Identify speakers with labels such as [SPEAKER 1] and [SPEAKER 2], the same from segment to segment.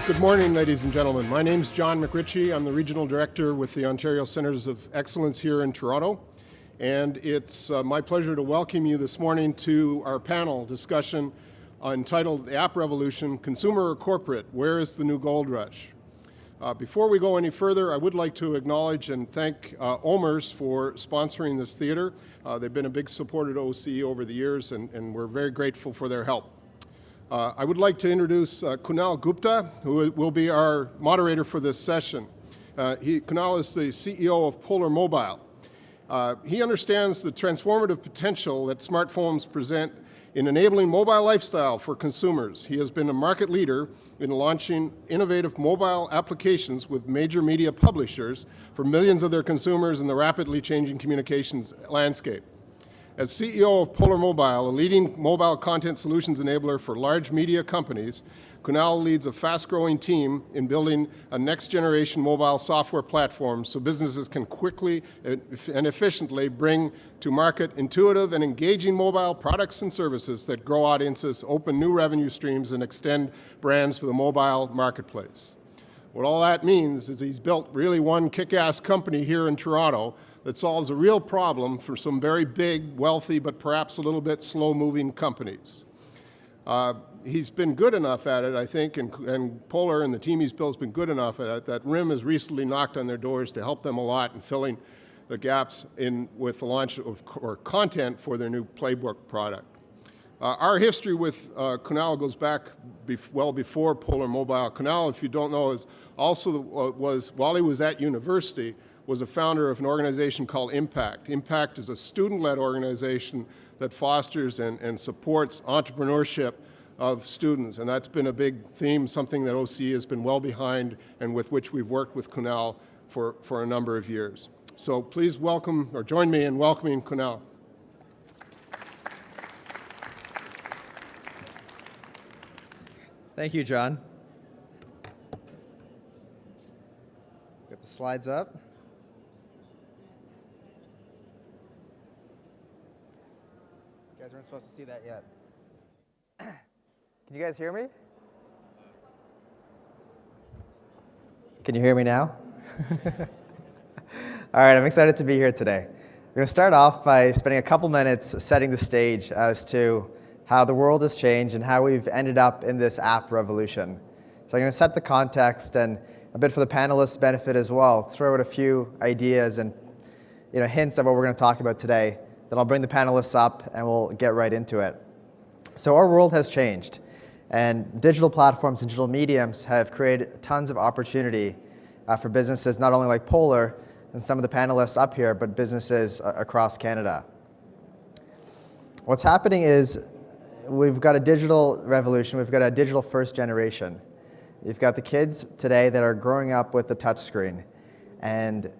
[SPEAKER 1] Good morning, ladies and gentlemen. My name's John McRitchie. I'm the Regional Director with the Ontario Centres of Excellence here in Toronto. And it's my pleasure to welcome you this morning to our panel discussion entitled The App Revolution, Consumer or Corporate, Where is the New Gold Rush? Before we go any further, I would like to acknowledge and thank Omers for sponsoring this theater. They've been a big supporter to OC over the years, and we're very grateful for their help. I would like to introduce Kunal Gupta, who will be our moderator for this session. Kunal is the CEO of Polar Mobile. He understands the transformative potential that smartphones present in enabling mobile lifestyle for consumers. He has been a market leader in launching innovative mobile applications with major media publishers for millions of their consumers in the rapidly changing communications landscape. As CEO of Polar Mobile, a leading mobile content solutions enabler for large media companies, Kunal leads a fast-growing team in building a next-generation mobile software platform so businesses can quickly and efficiently bring to market intuitive and engaging mobile products and services that grow audiences, open new revenue streams, and extend brands to the mobile marketplace. What all that means is he's built really one kick-ass company here in Toronto that solves a real problem for some very big, wealthy, but perhaps a little bit slow-moving companies. He's been good enough at it, I think, and Polar and the team he's built has been good enough at it that RIM has recently knocked on their doors to help them a lot in filling the gaps with the launch of content for their new Playbook product. Our history with Kunal goes back well before Polar Mobile. Kunal, if you don't know, is also while he was at university, was a founder of an organization called Impact. Impact is a student-led organization that fosters and supports entrepreneurship of students, and that's been a big theme, something that OC has been well behind and with which we've worked with Kunal for a number of years. So please welcome, or join me in welcoming Kunal.
[SPEAKER 2] Thank you, John. Get the slides up. You guys weren't supposed to see that yet. Can you guys hear me? Can you hear me now? All right, I'm excited to be here today. We're going to start off by spending a couple minutes setting the stage as to how the world has changed and how we've ended up in this app revolution. So I'm going to set the context and a bit for the panelists' benefit as well, throw out a few ideas and hints of what we're going to talk about today. Then I'll bring the panelists up and we'll get right into it. So our world has changed, and digital platforms and digital mediums have created tons of opportunity for businesses, not only like Polar and some of the panelists up here, but businesses across Canada. What's happening is we've got a digital revolution. We've got a digital first generation. You've got the kids today that are growing up with the touchscreen, and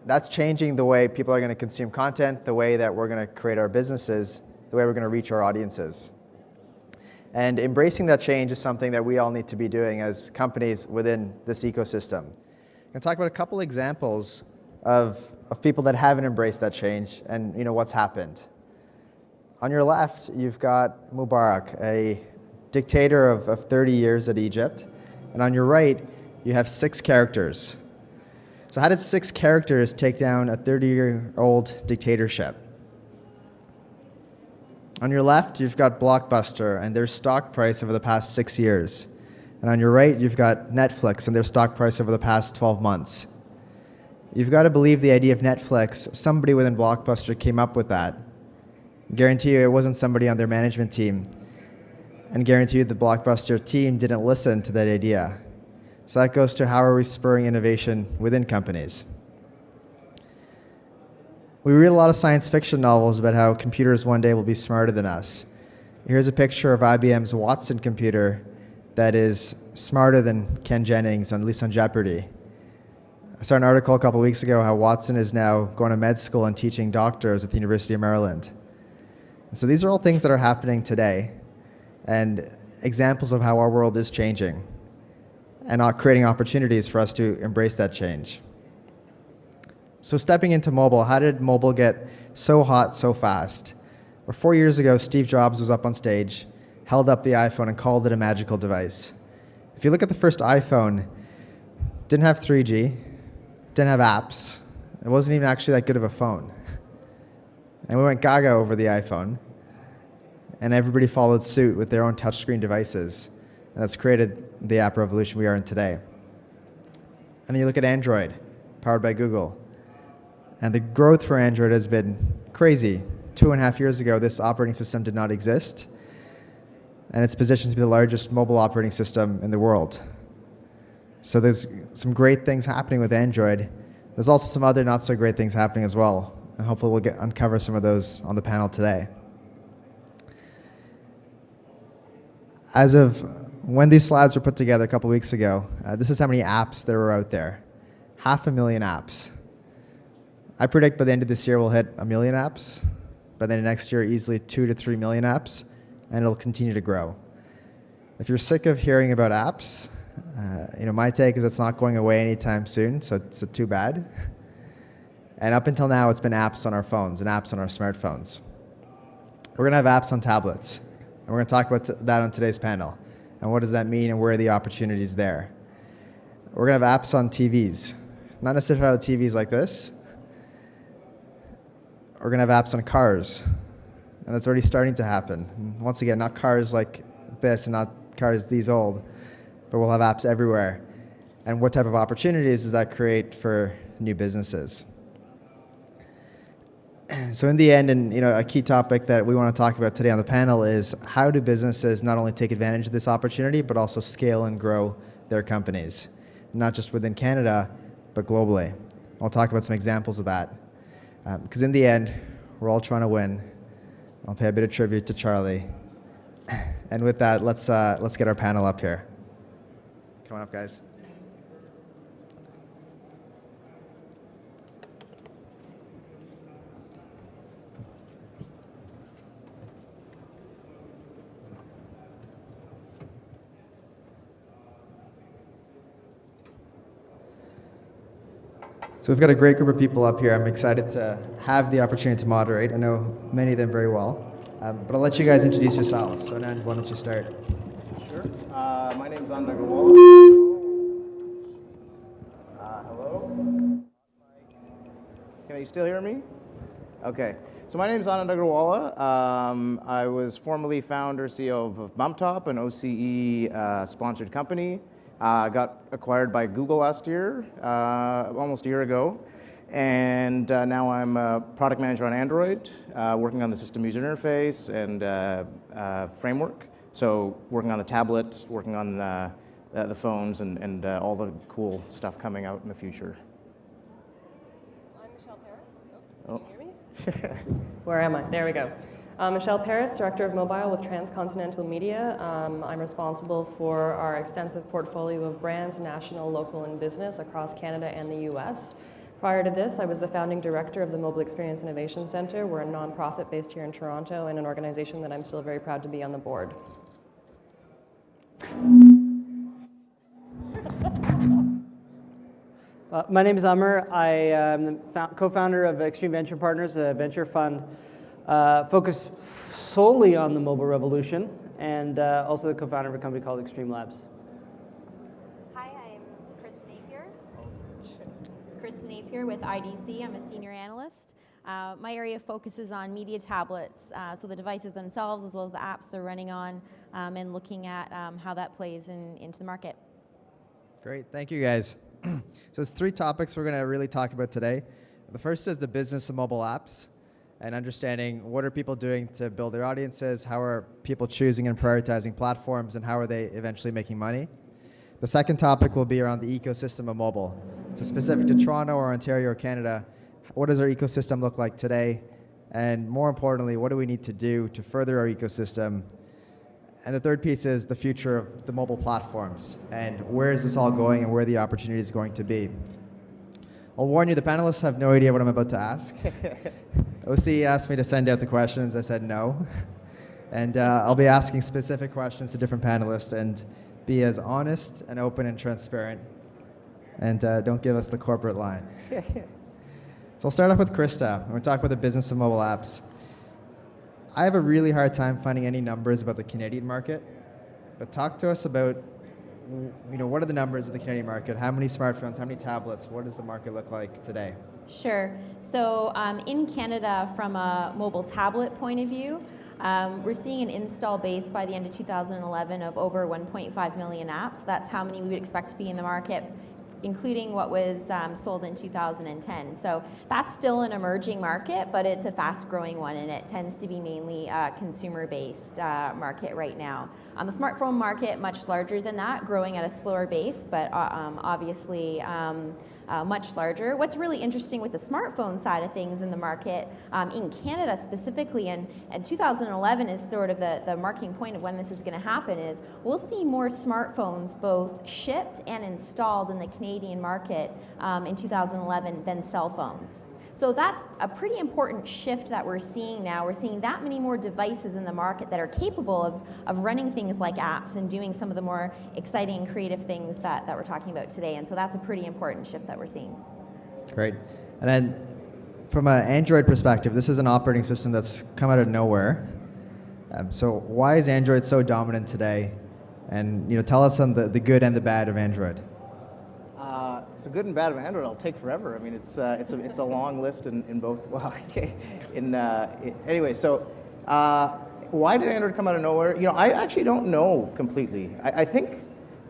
[SPEAKER 2] that's changing the way people are going to consume content, the way that we're going to create our businesses, the way we're going to reach our audiences. And embracing that change is something that we all need to be doing as companies within this ecosystem. I'm going to talk about a couple examples of people that haven't embraced that change and what's happened. On your left, you've got Mubarak, a dictator of 30 years at Egypt. And on your right, you have 6 characters. So how did 6 characters take down a 30-year-old dictatorship? On your left, you've got Blockbuster and their stock price over the past 6 years. And on your right, you've got Netflix and their stock price over the past 12 months. You've got to believe the idea of Netflix. Somebody within Blockbuster came up with that. Guarantee you it wasn't somebody on their management team. And guarantee you the Blockbuster team didn't listen to that idea. So that goes to how are we spurring innovation within companies. We read a lot of science fiction novels about how computers one day will be smarter than us. Here's a picture of IBM's Watson computer that is smarter than Ken Jennings, at least on Jeopardy. I saw an article a couple weeks ago how Watson is now going to med school and teaching doctors at the University of Maryland. And so these are all things that are happening today and examples of how our world is changing and not creating opportunities for us to embrace that change. So stepping into mobile, how did mobile get so hot so fast? Or 4 years ago, Steve Jobs was up on stage, held up the iPhone and called it a magical device. If you look at the first iPhone, didn't have 3G, didn't have apps. It wasn't even actually that good of a phone. And we went gaga over the iPhone, and everybody followed suit with their own touchscreen devices. And that's created the app revolution we are in today. And then you look at Android, powered by Google. And the growth for Android has been crazy. 2.5 years ago, this operating system did not exist. And it's positioned to be the largest mobile operating system in the world. So there's some great things happening with Android. There's also some other not so great things happening as well. And hopefully we'll uncover some of those on the panel today. As of when these slides were put together a couple weeks ago, this is how many apps there were out there. 500,000 apps. I predict by the end of this year we'll hit 1 million apps. By the end of next year, easily 2 to 3 million apps, and it'll continue to grow. If you're sick of hearing about apps, my take is it's not going away anytime soon, so it's too bad. And up until now, it's been apps on our phones and apps on our smartphones. We're going to have apps on tablets, and we're going to talk about that on today's panel. And what does that mean, and where are the opportunities there? We're going to have apps on TVs, not necessarily TVs like this. We're going to have apps on cars, and that's already starting to happen. And once again, not cars like this and not cars these old, but we'll have apps everywhere. And what type of opportunities does that create for new businesses? So in the end, and a key topic that we want to talk about today on the panel is how do businesses not only take advantage of this opportunity, but also scale and grow their companies, not just within Canada, but globally. I'll talk about some examples of that. Because in the end, we're all trying to win. I'll pay a bit of tribute to Charlie. And with that, let's get our panel up here. Come on up, guys. So we've got a great group of people up here. I'm excited to have the opportunity to moderate. I know many of them very well. But I'll let you guys introduce yourselves. So Anand, why don't you start?
[SPEAKER 3] Sure. My name is Anand Agarawala. Hello? Can you still hear me? Okay. So my name is Anand Agarawala. I was formerly founder, CEO of BumpTop, an OCE sponsored company. Got acquired by Google last year, almost a year ago. And now I'm a product manager on Android, working on the system user interface and framework. So working on the tablets, working on the phones, and all the cool stuff coming out in the future.
[SPEAKER 4] I'm Michele Perras. Can you hear me? Where am I? There we go. Michele Perras, Director of Mobile with Transcontinental Media. I'm responsible for our extensive portfolio of brands, national, local, and business across Canada and the US. Prior to this, I was the founding director of the Mobile Experience Innovation Center. We're a nonprofit based here in Toronto and an organization that I'm still very proud to be on the board.
[SPEAKER 5] My name is Amr. I am the co-founder of Extreme Venture Partners, a venture fund focused solely on the mobile revolution, and also the co-founder of a company called Extreme Labs.
[SPEAKER 6] Hi, I'm Krista Napier. Krista Napier with IDC. I'm a senior analyst. My area focuses on media tablets, so the devices themselves as well as the apps they're running on, and looking at how that plays into the market.
[SPEAKER 2] Great, thank you guys. So there's 3 topics we're going to really talk about today. The first is the business of mobile apps and understanding what are people doing to build their audiences, how are people choosing and prioritizing platforms, and how are they eventually making money. The second topic will be around the ecosystem of mobile. So specific to Toronto or Ontario or Canada, what does our ecosystem look like today? And more importantly, what do we need to do to further our ecosystem? And the third piece is the future of the mobile platforms and where is this all going and where the opportunity is going to be. I'll warn you, the panelists have no idea what I'm about to ask. OC asked me to send out the questions. I said no. And I'll be asking specific questions to different panelists and be as honest and open and transparent. And don't give us the corporate line. So I'll start off with Krista. We're talking about the business of mobile apps. I have a really hard time finding any numbers about the Canadian market, but talk to us about what are the numbers of the Canadian market? How many smartphones, how many tablets? What does the market look like today?
[SPEAKER 6] Sure. So in Canada, from a mobile tablet point of view, we're seeing an install base by the end of 2011 of over 1.5 million apps. That's how many we would expect to be in the market, including what was sold in 2010. So that's still an emerging market, but it's a fast-growing one, and it tends to be mainly a consumer-based market right now. The smartphone market, much larger than that, growing at a slower base, but obviously much larger. What's really interesting with the smartphone side of things in the market, in Canada specifically, and 2011 is sort of the marking point of when this is going to happen, is we'll see more smartphones both shipped and installed in the Canadian market in 2011 than cell phones. So that's a pretty important shift that we're seeing now. We're seeing that many more devices in the market that are capable of running things like apps and doing some of the more exciting, creative things that we're talking about today. And so that's a pretty important shift that we're seeing.
[SPEAKER 2] Great. And then from an Android perspective, this is an operating system that's come out of nowhere. So why is Android so dominant today? And tell us on the good and the bad of Android.
[SPEAKER 3] So good and bad of Android, I'll take forever. I mean, it's a long list in both. Well, okay. Anyway, so why did Android come out of nowhere? I actually don't know completely. I think,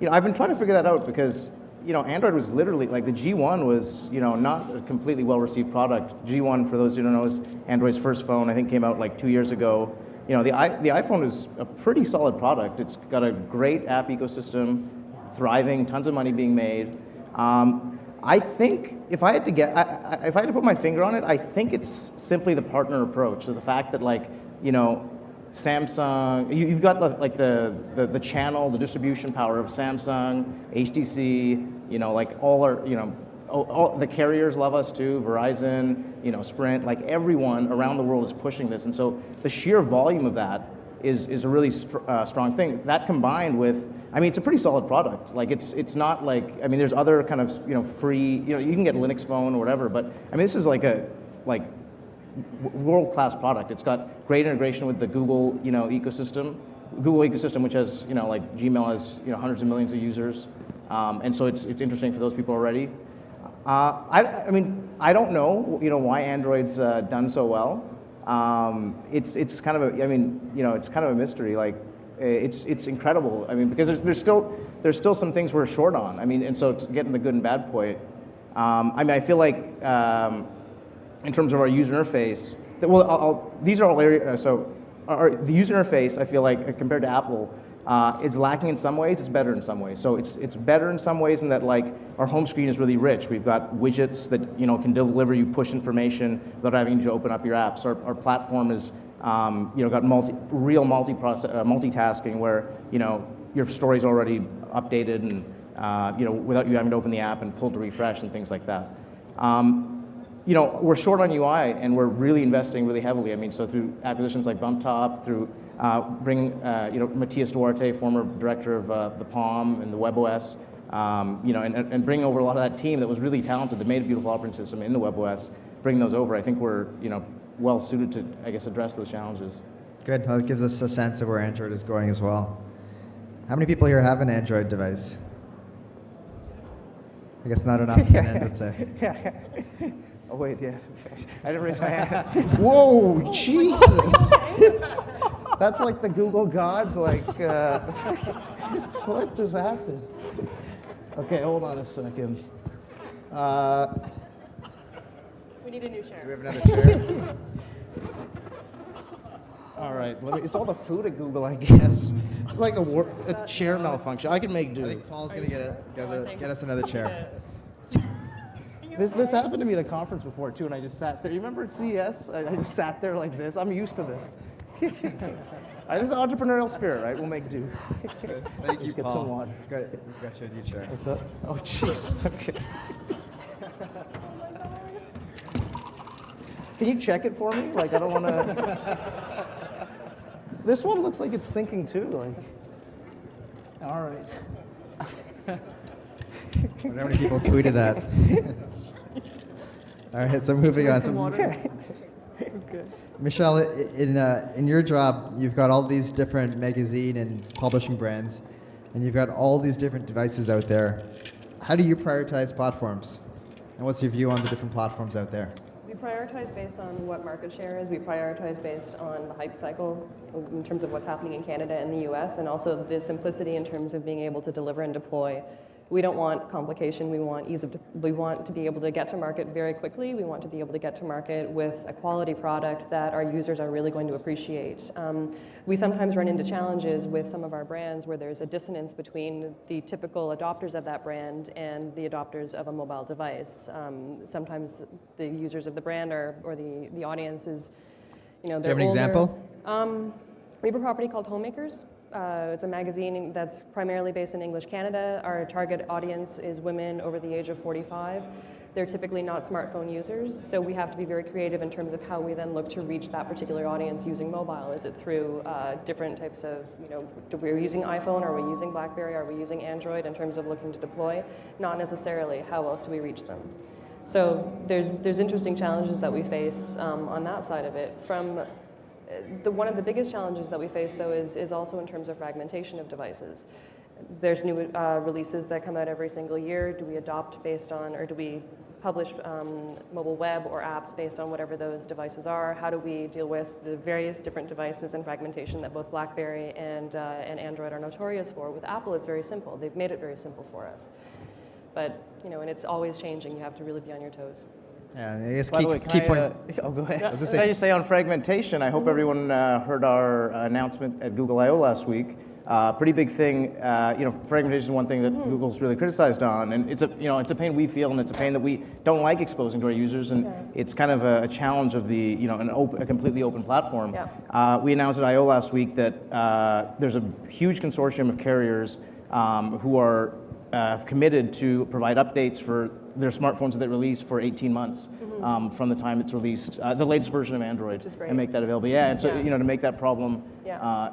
[SPEAKER 3] I've been trying to figure that out because, Android was literally, like the G1 was, not a completely well-received product. G1, for those who don't know, is Android's first phone. I think came out like 2 years ago. The iPhone is a pretty solid product. It's got a great app ecosystem, thriving, tons of money being made. I think if I had to put my finger on it, I think it's simply the partner approach. So the fact that Samsung, you've got the channel, the distribution power of Samsung, HTC, all the carriers love us too, Verizon, Sprint, everyone around the world is pushing this. And so the sheer volume of that is a really strong thing. That combined with, it's a pretty solid product. It's not there's other kind of, free, you can get Linux phone or whatever, but this is a world-class product. It's got great integration with the Google, ecosystem. Google ecosystem, which has, Gmail has, hundreds of millions of users. And so it's interesting for those people already. I don't know, why Android's done so well. It's kind of it's kind of a mystery. It's incredible. Because there's still some things we're short on. And so to get in the good and bad point, I feel like in terms of our user interface, these are all areas. So the user interface, I feel like compared to Apple, is lacking in some ways. It's better in some ways. So it's better in some ways in that our home screen is really rich. We've got widgets that can deliver you push information without having to open up your apps. Our platform is got multitasking where your story's already updated and without you having to open the app and pull to refresh and things like that. We're short on UI and we're really investing really heavily. So through acquisitions like BumpTop, through bring Matias Duarte, former director of the Palm and the WebOS, and bring over a lot of that team that was really talented, that made a beautiful operating system in the WebOS. Bring those over. I think we're well suited to, address those challenges.
[SPEAKER 2] Good. Well, it gives us a sense of where Android is going as well. How many people here have an Android device? I guess not enough, as Anand would say.
[SPEAKER 3] Oh wait, yeah. I didn't raise my hand. Whoa, Jesus! That's like the Google gods. What just happened? Okay, hold on a second.
[SPEAKER 4] We need a new chair.
[SPEAKER 2] Do we have another chair?
[SPEAKER 3] All right, it's all the food at Google, I guess. It's like a chair malfunction. I can make do.
[SPEAKER 2] I think Paul's going to get us another chair.
[SPEAKER 3] This happened to me at a conference before too, and I just sat there. You remember at CES? I just sat there like this. I'm used to this. This is entrepreneurial spirit, right? We'll make do.
[SPEAKER 2] Thank you,
[SPEAKER 3] get
[SPEAKER 2] Paul.
[SPEAKER 3] some water.
[SPEAKER 2] We've got you a new chair.
[SPEAKER 3] What's up? Oh, jeez. Okay. Can you check it for me? I don't want to. This one looks like it's sinking too. All right.
[SPEAKER 2] How many people tweeted that? All right, so moving on.
[SPEAKER 5] Okay.
[SPEAKER 2] Michele, in your job, you've got all these different magazine and publishing brands. and you've got all these different devices out there. How do you prioritize platforms? And what's your view on the different platforms out there?
[SPEAKER 4] We prioritize based on what market share is. We prioritize based on the hype cycle in terms of what's happening in Canada and the US, and also the simplicity in terms of being able to deliver and deploy. We don't want complication. We want we want to be able to get to market very quickly. We want to be able to get to market with a quality product that our users are really going to appreciate. We sometimes run into challenges with some of our brands where there's a dissonance between the typical adopters of that brand and the adopters of a mobile device. Sometimes the users of the brand or the audience is,
[SPEAKER 2] Do you
[SPEAKER 4] they're
[SPEAKER 2] have an
[SPEAKER 4] older.
[SPEAKER 2] example?
[SPEAKER 4] We have a property called Homemakers. It's a magazine that's primarily based in English Canada. Our target audience is women over the age of 45. They're typically not smartphone users, so we have to be very creative in terms of how we then look to reach that particular audience using mobile. Is it through different types of, we're using iPhone, are we using BlackBerry, are we using Android in terms of looking to deploy? Not necessarily. How else do we reach them? So there's interesting challenges that we face on that side of it. One of the biggest challenges that we face, though, is also in terms of fragmentation of devices. There's new releases that come out every single year. Do we adopt based on, or do we publish mobile web or apps based on whatever those devices are? How do we deal with the various different devices and fragmentation that both BlackBerry and Android are notorious for? With Apple, it's very simple. They've made it very simple for us. But, and it's always changing. You have to really be on your toes.
[SPEAKER 2] Yeah, I guess
[SPEAKER 3] By the way,
[SPEAKER 2] key point.
[SPEAKER 3] go ahead.
[SPEAKER 2] I was gonna
[SPEAKER 3] Can I
[SPEAKER 2] say-
[SPEAKER 3] just say on fragmentation, I hope everyone heard our announcement at Google I/O last week. Pretty big thing. Fragmentation is one thing that Google's really criticized on, and it's a pain we feel, and it's a pain that we don't like exposing to our users, and it's kind of a challenge of the a completely open platform.
[SPEAKER 4] Yeah.
[SPEAKER 3] We announced at I/O last week that there's a huge consortium of carriers who are committed to provide updates for their smartphones that they release for 18 months from the time it's released, the latest version of Android,
[SPEAKER 4] Which is great.
[SPEAKER 3] and make that available. Yeah, and so
[SPEAKER 4] Yeah.
[SPEAKER 3] to make that problem,
[SPEAKER 4] Yeah.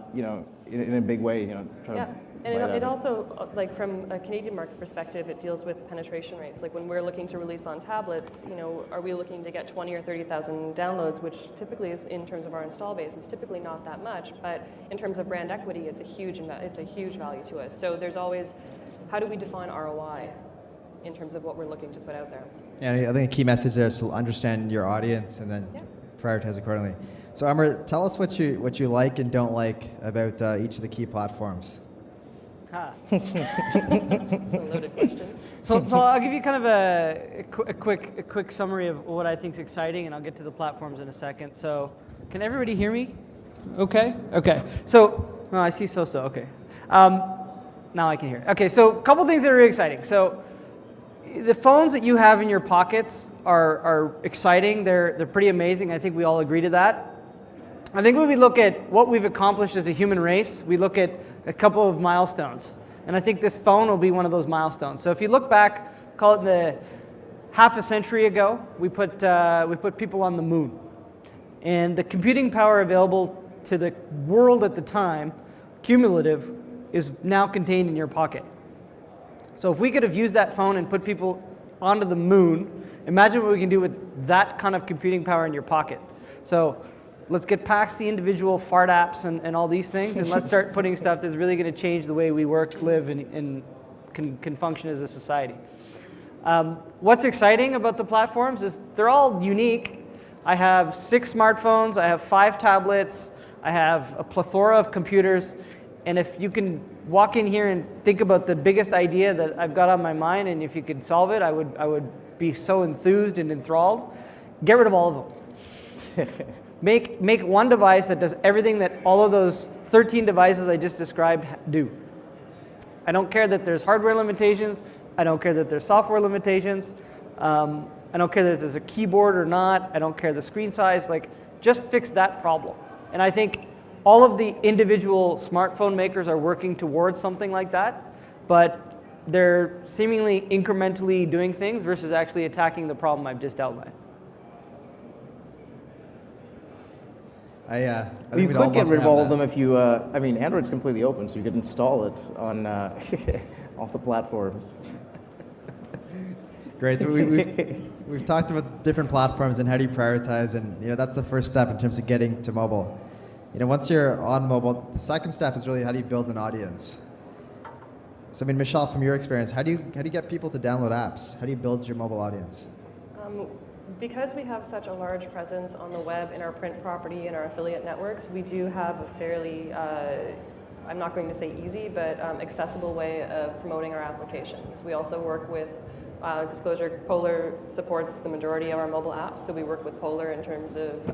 [SPEAKER 3] in a big way, try
[SPEAKER 4] Yeah,
[SPEAKER 3] to.
[SPEAKER 4] and
[SPEAKER 3] provide
[SPEAKER 4] it
[SPEAKER 3] that.
[SPEAKER 4] also, like from a Canadian market perspective, it deals with penetration rates. Like when we're looking to release on tablets, are we looking to get 20 or 30,000 downloads, which typically is in terms of our install base, it's typically not that much, but in terms of brand equity, it's a huge value to us. So there's always, how do we define ROI in terms of what we're looking to put out there?
[SPEAKER 2] Yeah, I think a key message there is to understand your audience and then prioritize accordingly. So Amr, tell us what you like and don't like about each of the key platforms.
[SPEAKER 4] It's a loaded question.
[SPEAKER 5] So I'll give you kind of a quick summary of what I think is exciting, and I'll get to the platforms in a second. So can everybody hear me? Okay. So I see so. Okay. Now I can hear. Okay. So a couple things that are really exciting. So the phones that you have in your pockets are exciting. They're pretty amazing. I think we all agree to that. I think when we look at what we've accomplished as a human race, we look at a couple of milestones. And I think this phone will be one of those milestones. So if you look back, call it the half a century ago, we put people on the moon. And the computing power available to the world at the time, cumulative, is now contained in your pocket. So if we could have used that phone and put people onto the moon, imagine what we can do with that kind of computing power in your pocket. So let's get past the individual fart apps and all these things, and let's start putting stuff that's really going to change the way we work, live, and can function as a society. What's exciting about the platforms is they're all unique. I have 6 smartphones, I have 5 tablets, I have a plethora of computers, and if you can walk in here and think about the biggest idea that I've got on my mind, and if you could solve it, I would be so enthused and enthralled. Get rid of all of them. Make one device that does everything that all of those 13 devices I just described do. I don't care that there's hardware limitations. I don't care that there's software limitations. I don't care that there's a keyboard or not. I don't care the screen size. Just fix that problem. And I think all of the individual smartphone makers are working towards something like that, but they're seemingly incrementally doing things versus actually attacking the problem I've just outlined.
[SPEAKER 2] I
[SPEAKER 3] You
[SPEAKER 2] think we'd all
[SPEAKER 3] could get
[SPEAKER 2] love
[SPEAKER 3] rid
[SPEAKER 2] to
[SPEAKER 3] of all
[SPEAKER 2] have
[SPEAKER 3] of them if you, Android's completely open, so you could install it on all the platforms.
[SPEAKER 2] Great. So we've talked about different platforms and how do you prioritize, and that's the first step in terms of getting to mobile. Once you're on mobile, the second step is really how do you build an audience. So I mean, Michele, from your experience, how do you get people to download apps? How do you build your mobile audience?
[SPEAKER 4] Because we have such a large presence on the web in our print property and our affiliate networks, we do have a fairly, I'm not going to say easy, but accessible way of promoting our applications. We also work with disclosure. Polar supports the majority of our mobile apps, so we work with Polar in terms of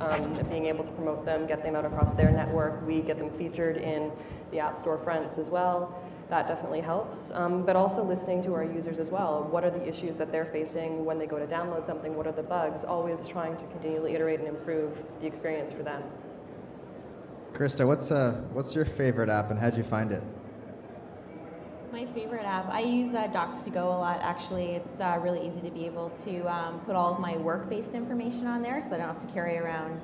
[SPEAKER 4] being able to promote them, get them out across their network. We get them featured in the app store fronts as well. That definitely helps, but also listening to our users as well. What are the issues that they're facing when they go to download something? What are the bugs? Always trying to continually iterate and improve the experience for them.
[SPEAKER 2] Krista, what's your favorite app and how'd you find it?
[SPEAKER 6] My favorite app, I use Docs2Go a lot actually. It's really easy to be able to put all of my work-based information on there so that I don't have to carry around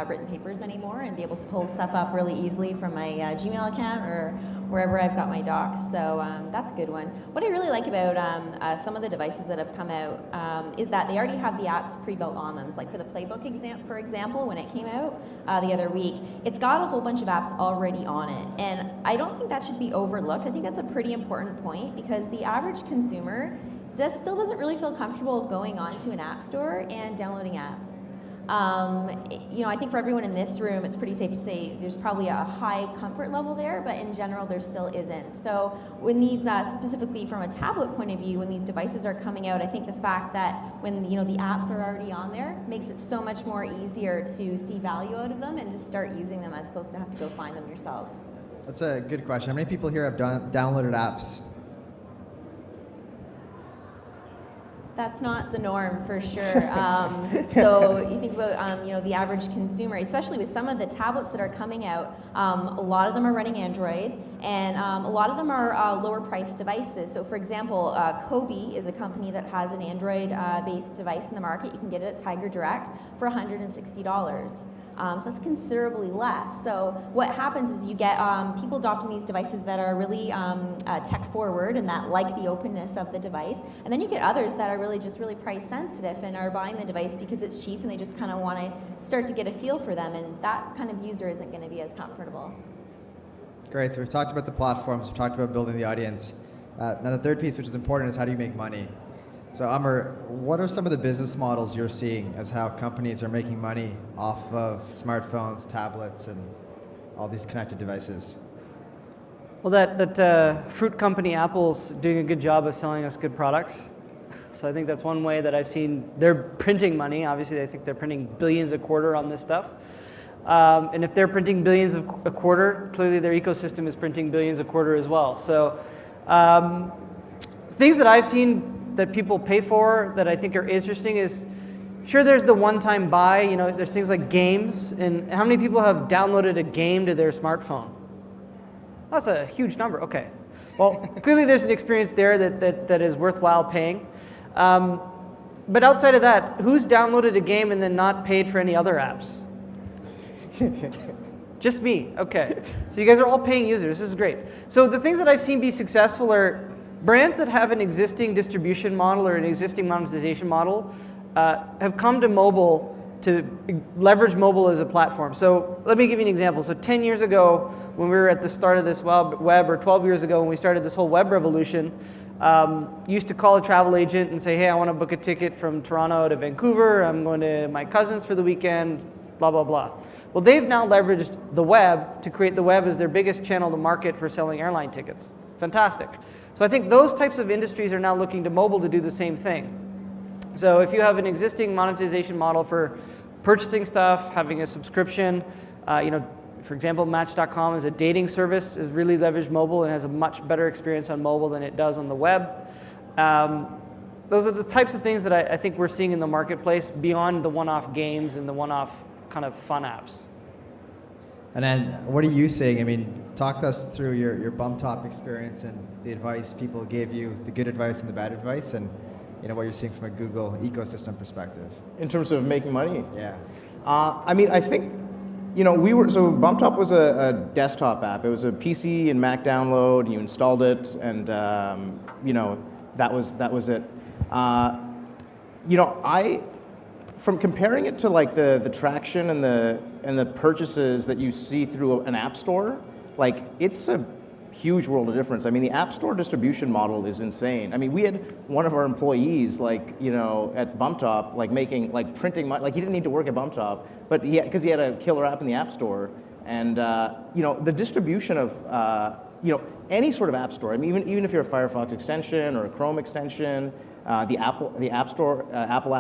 [SPEAKER 6] written papers anymore and be able to pull stuff up really easily from my Gmail account or wherever I've got my docs. So that's a good one. What I really like about some of the devices that have come out is that they already have the apps pre-built on them. So like for the Playbook for example, when it came out the other week, it's got a whole bunch of apps already on it. And I don't think that should be overlooked. I think that's a pretty important point because the average consumer still doesn't really feel comfortable going onto an app store and downloading apps. I think for everyone in this room, it's pretty safe to say there's probably a high comfort level there, but in general, there still isn't. So when these, specifically from a tablet point of view, when these devices are coming out, I think the fact that when the apps are already on there makes it so much more easier to see value out of them and to start using them as opposed to have to go find them yourself.
[SPEAKER 2] That's a good question. How many people here have downloaded apps?
[SPEAKER 6] That's not the norm for sure. So you think about the average consumer, especially with some of the tablets that are coming out. A lot of them are running Android, and a lot of them are lower priced devices. So for example, Kobe is a company that has an Android-based device in the market. You can get it at Tiger Direct for $160. So that's considerably less. So what happens is you get people adopting these devices that are really tech forward and that like the openness of the device. And then you get others that are really price sensitive and are buying the device because it's cheap and they just kind of want to start to get a feel for them. And that kind of user isn't going to be as comfortable.
[SPEAKER 2] Great. So we've talked about the platforms. We've talked about building the audience. Now the third piece, which is important, is how do you make money? So Amr, what are some of the business models you're seeing as how companies are making money off of smartphones, tablets, and all these connected devices?
[SPEAKER 5] Well, that fruit company Apple's doing a good job of selling us good products. So I think that's one way that I've seen they're printing money. Obviously, I think they're printing billions a quarter on this stuff. And if they're printing billions a quarter, clearly their ecosystem is printing billions a quarter as well. So things that I've seen that people pay for that I think are interesting is, sure, there's the one-time buy. There's things like games. And how many people have downloaded a game to their smartphone? That's a huge number. Okay. Well, clearly there's an experience there that is worthwhile paying. But outside of that, who's downloaded a game and then not paid for any other apps? Just me. Okay. So you guys are all paying users. This is great. So the things that I've seen be successful are brands that have an existing distribution model or an existing monetization model have come to mobile to leverage mobile as a platform. So let me give you an example. So 10 years ago, when we were at the start of this web, or 12 years ago when we started this whole web revolution, you used to call a travel agent and say, hey, I want to book a ticket from Toronto to Vancouver. I'm going to my cousin's for the weekend, blah, blah, blah. Well, they've now leveraged the web to create the web as their biggest channel to market for selling airline tickets. Fantastic. So I think those types of industries are now looking to mobile to do the same thing. So if you have an existing monetization model for purchasing stuff, having a subscription, for example, Match.com is a dating service, is really leveraged mobile and has a much better experience on mobile than it does on the web. Those are the types of things that I think we're seeing in the marketplace beyond the one-off games and the one-off kind of fun apps.
[SPEAKER 2] And then what are you seeing? I mean, talk to us through your bump top experience and the advice people gave you, the good advice and the bad advice, and what you're seeing from a Google ecosystem perspective.
[SPEAKER 3] In terms of making money?
[SPEAKER 2] Yeah.
[SPEAKER 3] I think, so Bump Top was a desktop app. It was a PC and Mac download. You installed it, and that was it. From comparing it to like the traction and the purchases that you see through an app store, like it's a huge world of difference. I mean, the App Store distribution model is insane. I mean, we had one of our employees, like, you know, at BumpTop, like making, like printing, like he didn't need to work at BumpTop, but because he had a killer app in the App Store, and you know, the distribution of, you know, any sort of app store. I mean, even if you're a Firefox extension or a Chrome extension, the Apple App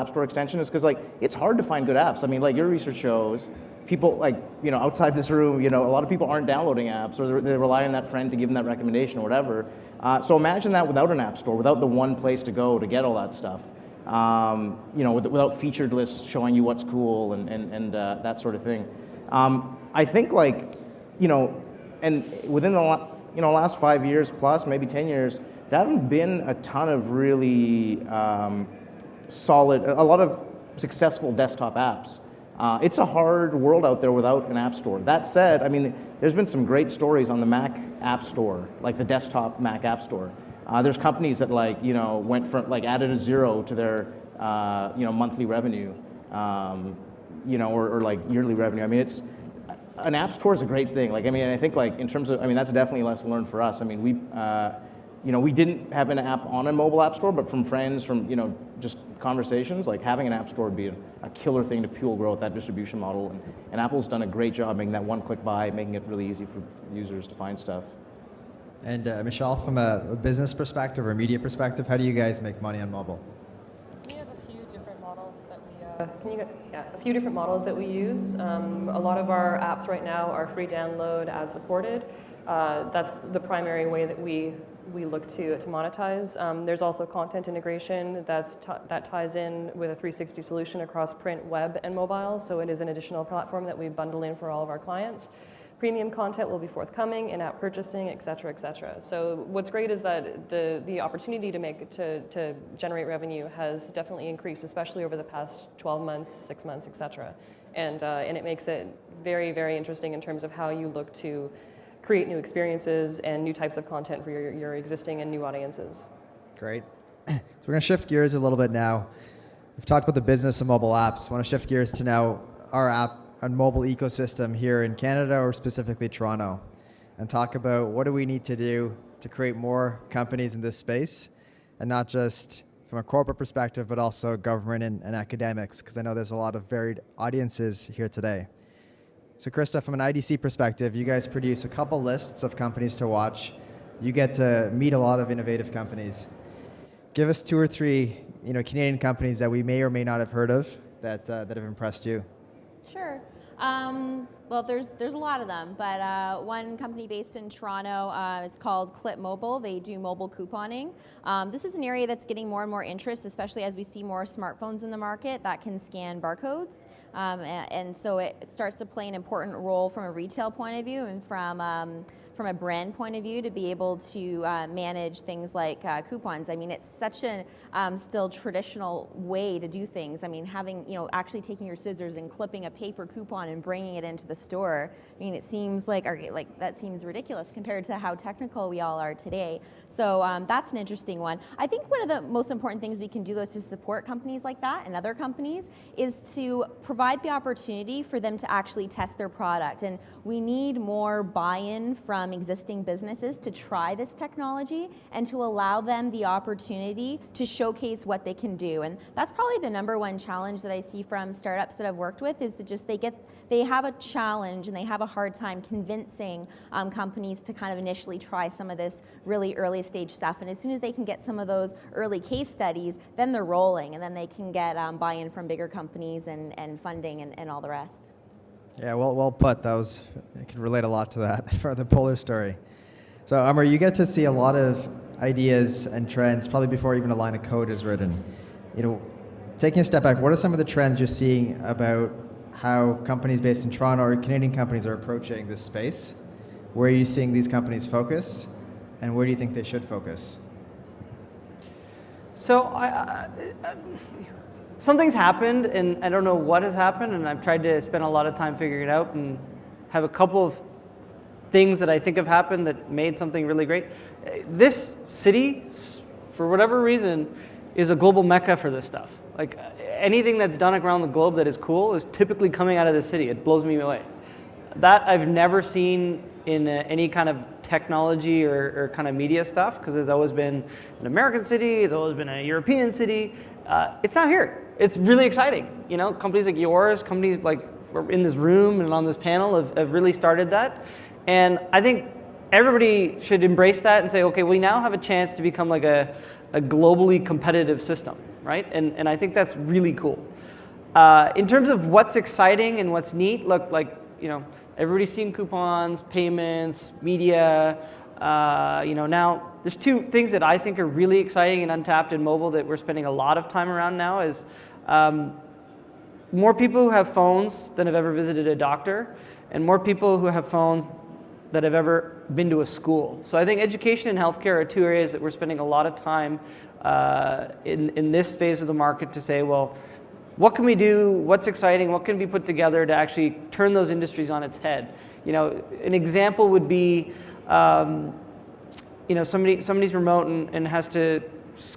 [SPEAKER 3] Store extension is because like it's hard to find good apps. I mean, like your research shows, people like, you know, outside this room, you know, a lot of people aren't downloading apps, or they rely on that friend to give them that recommendation or whatever. So imagine that without an app store, without the one place to go to get all that stuff. You know, without featured lists showing you what's cool and that sort of thing. I think like, you know, and within the last 5 years plus, maybe 10 years, there haven't been a ton of really solid, a lot of successful desktop apps. It's a hard world out there without an app store. That said, I mean, there's been some great stories on the Mac App Store, like the desktop Mac App Store. There's companies that like, you know, went from like added a 0 to their, you know, monthly revenue, you know, or like yearly revenue. I mean, an app store is a great thing. Like, I mean, I think like in terms of, I mean, that's definitely a lesson learned for us. I mean, you know, we didn't have an app on a mobile app store, but from friends, from, you know, just conversations, like having an app store would be a killer thing to fuel growth, that distribution model. And Apple's done a great job making that one-click buy, making it really easy for users to find stuff.
[SPEAKER 2] And Michele, from a business perspective or a media perspective, how do you guys make money on mobile?
[SPEAKER 4] We have a few different models that we a few different models that we use. A lot of our apps right now are free download, ad supported. That's the primary way that we look to monetize. There's also content integration that ties in with a 360 solution across print, web, and mobile. So it is an additional platform that we bundle in for all of our clients. Premium content will be forthcoming, in-app purchasing, et cetera, et cetera. So what's great is that the opportunity to generate revenue has definitely increased, especially over the past 12 months, 6 months, et cetera. And it makes it very, very interesting in terms of how you look to create new experiences and new types of content for your existing and new audiences.
[SPEAKER 2] Great. So we're going to shift gears a little bit now. We've talked about the business of mobile apps. I want to shift gears to now our app and mobile ecosystem here in Canada, or specifically Toronto, and talk about what do we need to do to create more companies in this space, and not just from a corporate perspective, but also government and academics, because I know there's a lot of varied audiences here today. So Krista, from an IDC perspective, you guys produce a couple lists of companies to watch. You get to meet a lot of innovative companies. Give us 2 or 3, you know, Canadian companies that we may or may not have heard of that have impressed you.
[SPEAKER 6] Sure. Well, there's a lot of them, but one company based in Toronto is called Clip Mobile. They do mobile couponing. This is an area that's getting more and more interest, especially as we see more smartphones in the market that can scan barcodes. And so it starts to play an important role from a retail point of view and from a brand point of view to be able to manage things like coupons. I mean, it's such a still traditional way to do things. I mean, actually taking your scissors and clipping a paper coupon and bringing it into the store. I mean, it seems like that seems ridiculous compared to how technical we all are today. So that's an interesting one. I think one of the most important things we can do is to support companies like that and other companies is to provide the opportunity for them to actually test their product. And we need more buy-in from existing businesses to try this technology and to allow them the opportunity to showcase what they can do. And that's probably the number one challenge that I see from startups that I've worked with is that just they have a challenge and they have a hard time convincing companies to kind of initially try some of this really early stage stuff. And as soon as they can get some of those early case studies, then they're rolling and then they can get buy-in from bigger companies and funding and all the rest.
[SPEAKER 2] Yeah, well put. I can relate a lot to that for the Polar story. So Amar, you get to see a lot of ideas and trends probably before even a line of code is written. You know, taking a step back, what are some of the trends you're seeing about how companies based in Toronto or Canadian companies are approaching this space? Where are you seeing these companies focus, and where do you think they should focus?
[SPEAKER 5] So something's happened, and I don't know what has happened, and I've tried to spend a lot of time figuring it out and have a couple of things that I think have happened that made something really great. This city, for whatever reason, is a global mecca for this stuff. Like anything that's done around the globe that is cool is typically coming out of the city. It blows me away. That I've never seen in any kind of technology or kind of media stuff, because there's always been an American city, it's always been a European city. It's not here. It's really exciting. You know, companies like yours, companies like we're in this room and on this panel have really started that. And I think everybody should embrace that and say, okay, we now have a chance to become like a globally competitive system, right? And I think that's really cool. In terms of what's exciting and what's neat, look, like, you know, everybody's seen coupons, payments, media. You know, now there's two things that I think are really exciting and untapped in mobile that we're spending a lot of time around now is more people who have phones than have ever visited a doctor, and more people who have phones that have ever been to a school. So I think education and healthcare are two areas that we're spending a lot of time in this phase of the market to say, well, what can we do? What's exciting? What can be put together to actually turn those industries on its head? You know, an example would be, you know, somebody's remote and has to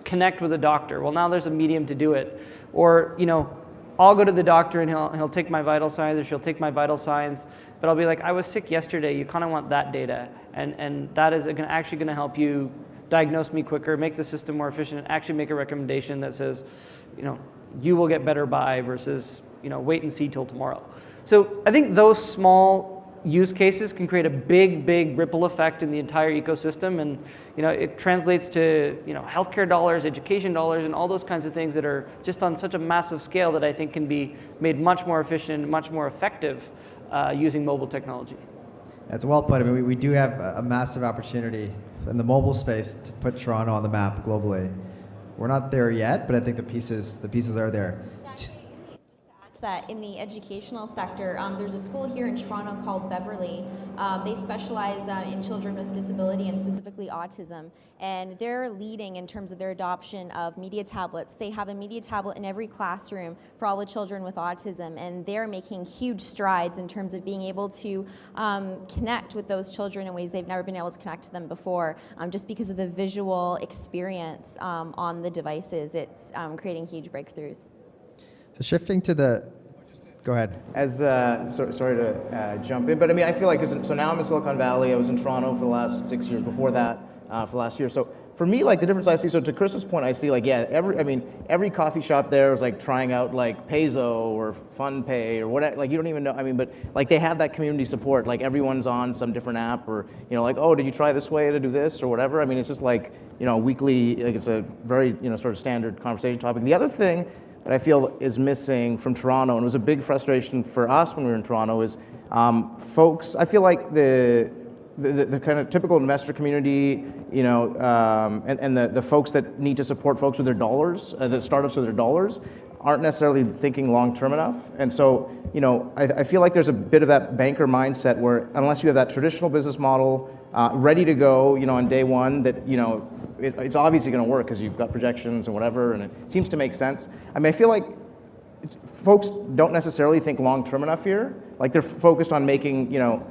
[SPEAKER 5] connect with a doctor. Well, now there's a medium to do it. Or, you know, I'll go to the doctor and he'll take my vital signs, or she'll take my vital signs, but I'll be like, I was sick yesterday. You kind of want that data, and that is actually going to help you diagnose me quicker, make the system more efficient, and actually make a recommendation that says, you know, you will get better by versus, you know, wait and see till tomorrow. So I think those small use cases can create a big, big ripple effect in the entire ecosystem, and you know, it translates to, you know, healthcare dollars, education dollars, and all those kinds of things that are just on such a massive scale that I think can be made much more efficient, much more effective using mobile technology.
[SPEAKER 2] That's well put. I mean, we do have a massive opportunity in the mobile space to put Toronto on the map globally. We're not there yet, but I think the pieces are there.
[SPEAKER 6] That in the educational sector, there's a school here in Toronto called Beverly. They specialize in children with disability and specifically autism, and they're leading in terms of their adoption of media tablets. They have a media tablet in every classroom for all the children with autism, and they're making huge strides in terms of being able to connect with those children in ways they've never been able to connect to them before, just because of the visual experience on the devices. It's creating huge breakthroughs.
[SPEAKER 2] So shifting to go ahead.
[SPEAKER 3] As sorry to jump in, but I mean, I feel like, so now I'm in Silicon Valley. I was in Toronto for the last 6 years before that, for last year. So for me, like the difference I see, so to Krista's point, I see like, yeah, every coffee shop there is like trying out like Payzo or FunPay or whatever, like you don't even know, I mean, but like they have that community support, like everyone's on some different app, or, you know, like, oh, did you try this way to do this or whatever? I mean, it's just like, you know, weekly, like it's a very, you know, sort of standard conversation topic. The other thing that I feel is missing from Toronto, and it was a big frustration for us when we were in Toronto, is folks, I feel like the kind of typical investor community, you know, and the folks that need to support folks with their dollars, the startups with their dollars, aren't necessarily thinking long-term enough. And so, you know, I feel like there's a bit of that banker mindset where unless you have that traditional business model ready to go, you know, on day one, that, you know, it's obviously going to work because you've got projections and whatever, and it seems to make sense. I mean, I feel like folks don't necessarily think long-term enough here. Like they're focused on making, you know,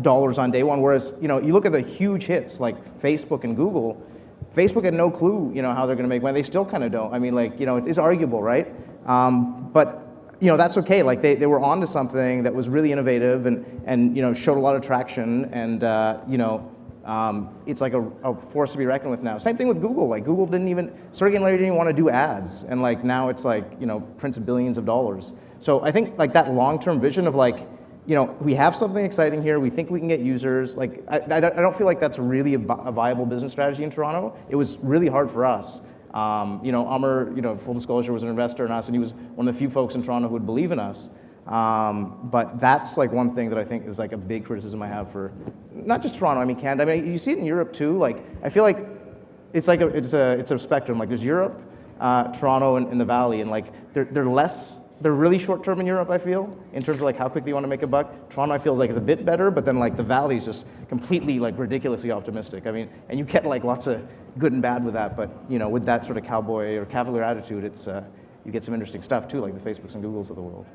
[SPEAKER 3] dollars on day one, whereas, you know, you look at the huge hits like Facebook and Google. Facebook had no clue, you know, how they're going to make money. They still kind of don't. I mean, like, you know, it's arguable, right? But you know, that's okay. Like they were onto something that was really innovative and you know, showed a lot of traction, and you know, it's like a force to be reckoned with now. Same thing with Google. Like Google Sergey and Larry didn't even want to do ads, and like now it's like, you know, prints billions of dollars. So I think like that long-term vision of like, you know, we have something exciting here. We think we can get users. Like I don't feel like that's really a viable business strategy in Toronto. It was really hard for us. You know, Amr, you know, full disclosure, was an investor in us, and he was one of the few folks in Toronto who would believe in us. But that's like one thing that I think is like a big criticism I have for not just Toronto. I mean Canada. I mean, you see it in Europe too. Like I feel like it's like it's a spectrum. Like there's Europe, Toronto, and the Valley, and like they're really short term in Europe, I feel, in terms of like how quickly you want to make a buck. Toronto, I feel like is a bit better, but then like the Valley is just completely like ridiculously optimistic. I mean, and you get like lots of good and bad with that, but you know, with that sort of cowboy or cavalier attitude, it's you get some interesting stuff too, like the Facebooks and Googles of the world.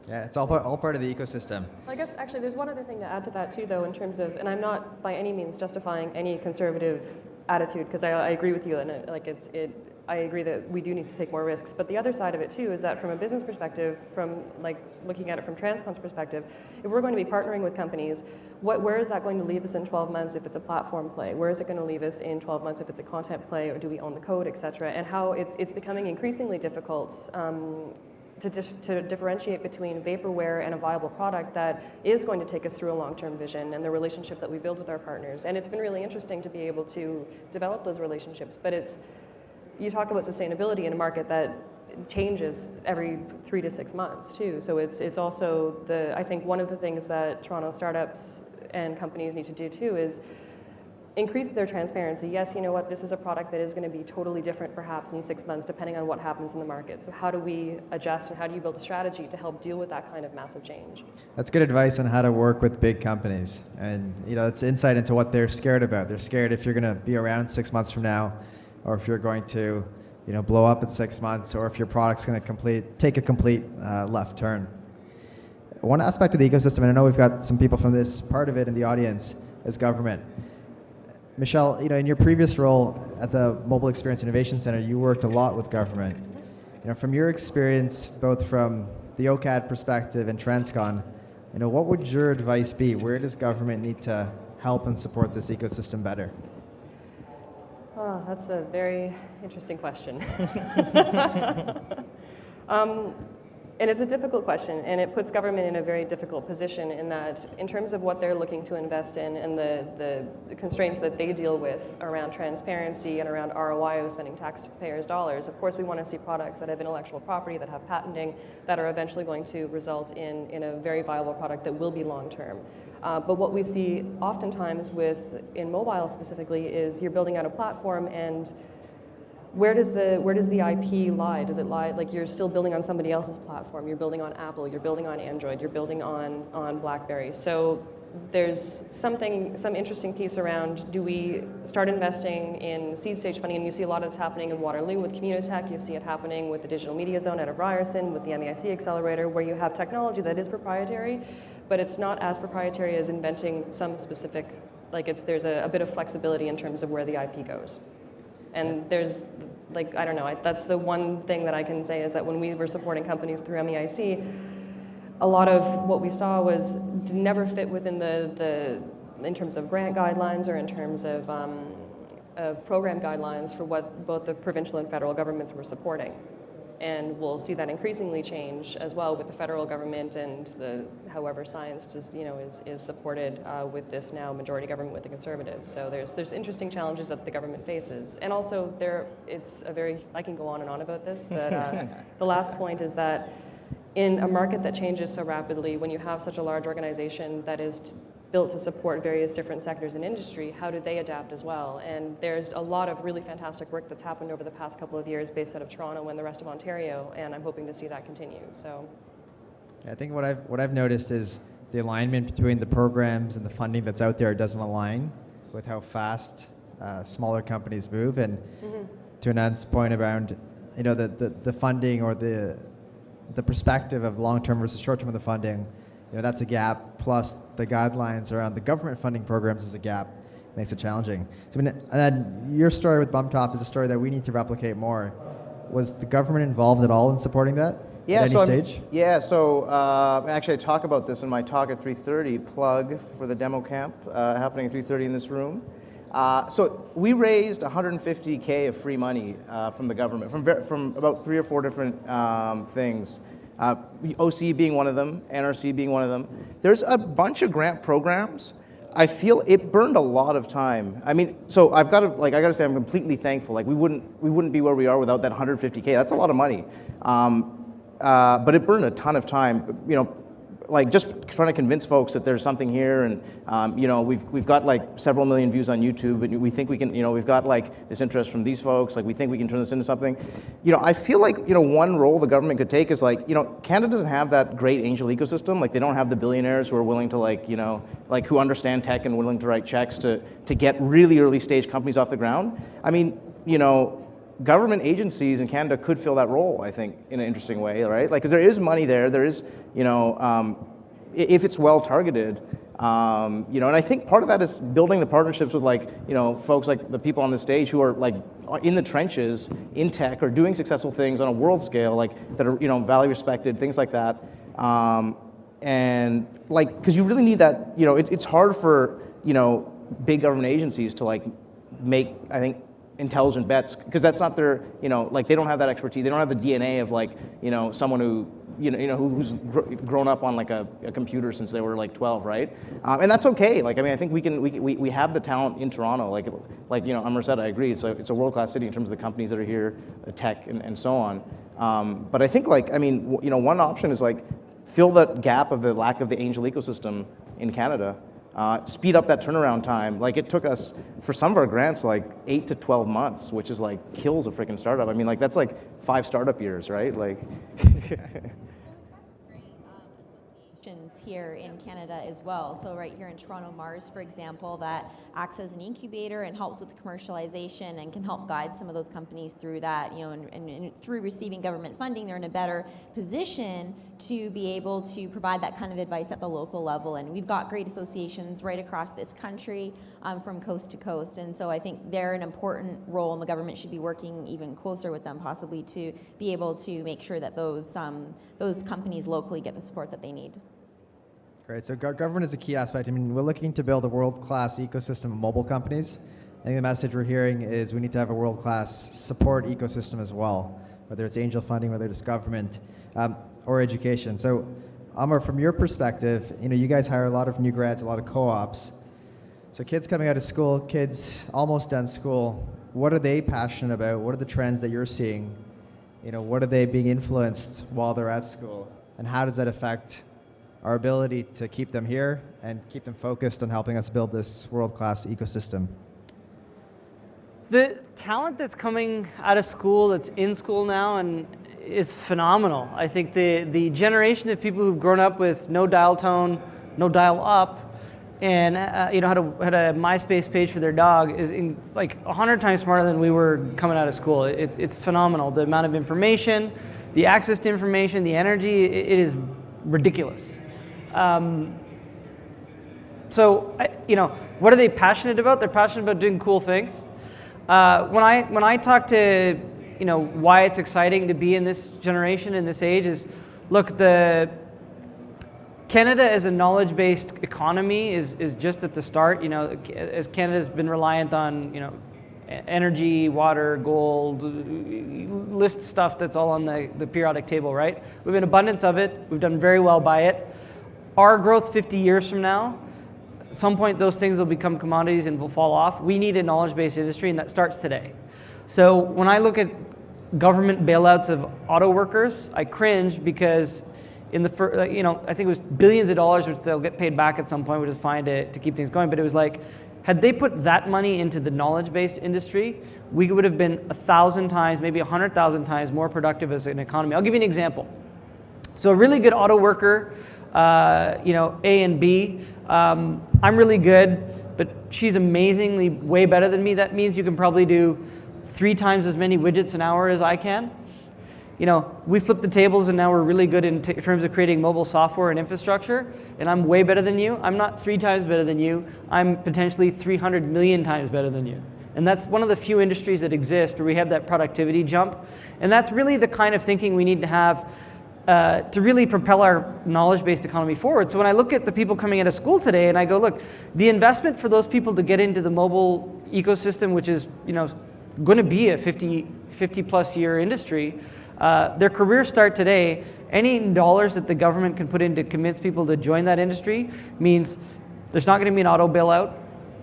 [SPEAKER 2] Yeah, it's all part of the ecosystem.
[SPEAKER 4] I guess actually there's one other thing to add to that too, though, in terms of, and I'm not by any means justifying any conservative attitude, because I agree with you, and I agree that we do need to take more risks. But the other side of it too is that from a business perspective, from like looking at it from Transcon's perspective, if we're going to be partnering with companies, where is that going to leave us in 12 months if it's a platform play? Where is it going to leave us in 12 months if it's a content play, or do we own the code, et cetera? And how it's becoming increasingly difficult to differentiate between vaporware and a viable product that is going to take us through a long-term vision and the relationship that we build with our partners. And it's been really interesting to be able to develop those relationships. But you talk about sustainability in a market that changes every 3 to 6 months too. So it's also I think one of the things that Toronto startups and companies need to do too is increase their transparency. Yes, you know what, this is a product that is going to be totally different perhaps in 6 months depending on what happens in the market. So how do we adjust, and how do you build a strategy to help deal with that kind of massive change? That's good advice on how to work with big companies. And it's insight into what they're scared about. They're scared if you're going to be around 6 months from now, or if you're going to blow up in 6 months, or if your product's going to take a complete left turn. One aspect of the ecosystem, and I know we've got some people from this part of it in the audience, is government. Michele, in your previous role at the Mobile Experience Innovation Center, you worked a lot with government. From your experience, both from the OCAD perspective and Transcon, what would your advice be? Where does government need to help and support this ecosystem better? Oh, that's a very interesting question. And it's a difficult question, and it puts government in a very difficult position in that, in terms of what they're looking to invest in and the constraints that they deal with around transparency and around ROI of spending taxpayers' dollars. Of course, we want to see products that have intellectual property, that have patenting, that are eventually going to result in a very viable product that will be long-term. But what we see oftentimes in mobile specifically is you're building out a platform, and where does the IP lie? Does it lie, like you're still building on somebody else's platform, you're building on Apple, you're building on Android, you're building on BlackBerry. So there's some interesting piece around, do we start investing in seed stage funding? And you see a lot of this happening in Waterloo with Communitech, you see it happening with the Digital Media Zone out of Ryerson, with the MEIC Accelerator, where you have technology that is proprietary, but it's not as proprietary as inventing some specific, there's a bit of flexibility in terms of where the IP goes. And there's, I don't know, that's the one thing that I can say is that when we were supporting companies through MEIC, a lot of what we saw never fit within in terms of grant guidelines or in terms of program guidelines for what both the provincial and federal governments were supporting. And we'll see that increasingly change as well with the federal government and however science is supported with this now majority government with the Conservatives. So there's interesting challenges that the government faces. And also I can go on and on about this, but the last point is that in a market that changes so rapidly, when you have such a large organization that is built to support various different sectors in industry, how do they adapt as well? And there's a lot of really fantastic work that's happened over the past couple of years based out of Toronto and the rest of Ontario, and I'm hoping to see that continue. So, I think what I've noticed is the alignment between the programs and the funding that's out there doesn't align with how fast smaller companies move. And to Anand's point around, the funding or the perspective of long-term versus short-term of the funding, that's a gap, plus the guidelines around the government funding programs is a gap. Makes it challenging. So, and your story with BumpTop is a story that we need to replicate more. Was the government involved at all in supporting that?
[SPEAKER 3] Yeah,
[SPEAKER 4] at any stage?
[SPEAKER 3] Actually I talk about this in my talk at 3:30, plug for the demo camp happening at 3:30 in this room. So we raised $150K of free money from the government, from about 3 or 4 different things. OC being one of them, NRC being one of them. There's a bunch of grant programs. I feel it burned a lot of time. I mean, so I gotta say I'm completely thankful. We wouldn't be where we are without that $150K. That's a lot of money. But it burned a ton of time. Just trying to convince folks that there's something here, and we've got several million views on YouTube, and we think we can, we've got this interest from these folks, we think we can turn this into something. I feel one role the government could take is Canada doesn't have that great angel ecosystem. They don't have the billionaires who are willing to who understand tech and willing to write checks to get really early stage companies off the ground. I mean, government agencies in Canada could fill that role, I think, in an interesting way, right? Because there is money there. There is, if it's well targeted, You know, and I think part of that is building the partnerships with like, you know, folks like the people on the stage who are like in the trenches in tech or doing successful things on a world scale, like that are, you know, value respected, things like that. And like, because you really need that, you know, it's hard for, you know, big government agencies to like make, I think, intelligent bets, because that's not their, you know, like they don't have that expertise. They don't have the DNA of like, you know, someone who, who's grown up on like a computer since they were like 12, right? And that's okay. Like, I mean, I think we have the talent in Toronto. Like you know, Amr said, I agree. It's a world-class city in terms of the companies that are here, the tech and so on. But I think like, I mean, you know, one option is like fill that gap of the lack of the angel ecosystem in Canada. Speed up that turnaround time. Like it took us, for some of our grants, like 8 to 12 months, which is like kills a freaking startup. I mean, like that's like 5 startup years, right? Like.
[SPEAKER 6] Associations here in Canada as well. So right here in Toronto, Mars, for example, that acts as an incubator and helps with commercialization and can help guide some of those companies through that, you know, and through receiving government funding, they're in a better position to be able to provide that kind of advice at the local level. And we've got great associations right across this country, from coast to coast. And so I think they're an important role, and the government should be working even closer with them possibly to be able to make sure that those companies locally get the support that they need.
[SPEAKER 2] Great. So government is a key aspect. I mean, we're looking to build a world-class ecosystem of mobile companies. I think the message we're hearing is we need to have a world-class support ecosystem as well, whether it's angel funding, whether it's government, or education. So, Amr, from your perspective, you know, you guys hire a lot of new grads, a lot of co-ops. So kids coming out of school, kids almost done school, what are they passionate about? What are the trends that you're seeing? You know, what are they being influenced while they're at school? And how does that affect our ability to keep them here and keep them focused on helping us build this world-class ecosystem?
[SPEAKER 5] The talent that's coming out of school, that's in school now, and is phenomenal. I think the generation of people who've grown up with no dial tone, no dial up, and you know, had a MySpace page for their dog is like 100 times smarter than we were coming out of school. It's phenomenal. The amount of information, the access to information, the energy, it is ridiculous. So, you know, what are they passionate about? They're passionate about doing cool things. When I talk to, you know, why it's exciting to be in this generation, in this age, is, look, Canada as a knowledge-based economy is just at the start. You know, as Canada's been reliant on, you know, energy, water, gold, list stuff that's all on the periodic table, right? We have an abundance of it. We've done very well by it. Our growth 50 years from now, at some point those things will become commodities and will fall off. We need a knowledge-based industry, and that starts today. So when I look at government bailouts of auto workers, I cringe, because in the first, you know, I think it was billions of dollars, which they'll get paid back at some point, which is fine to keep things going. But it was like, had they put that money into the knowledge-based industry, we would have been 1,000 times, maybe 100,000 times more productive as an economy. I'll give you an example. So a really good auto worker, you know, A and B. I'm really good, but she's amazingly way better than me. That means you can probably do 3 times as many widgets an hour as I can. You know, we flipped the tables, and now we're really good in terms of creating mobile software and infrastructure, and I'm way better than you. I'm not 3 times better than you. I'm potentially 300 million times better than you. And that's one of the few industries that exist where we have that productivity jump. And that's really the kind of thinking we need to have to really propel our knowledge-based economy forward. So when I look at the people coming out of school today, and I go, look, the investment for those people to get into the mobile ecosystem, which is, you know, going to be a 50 plus year industry, their careers start today. Any dollars that the government can put in to convince people to join that industry means there's not going to be an auto bailout.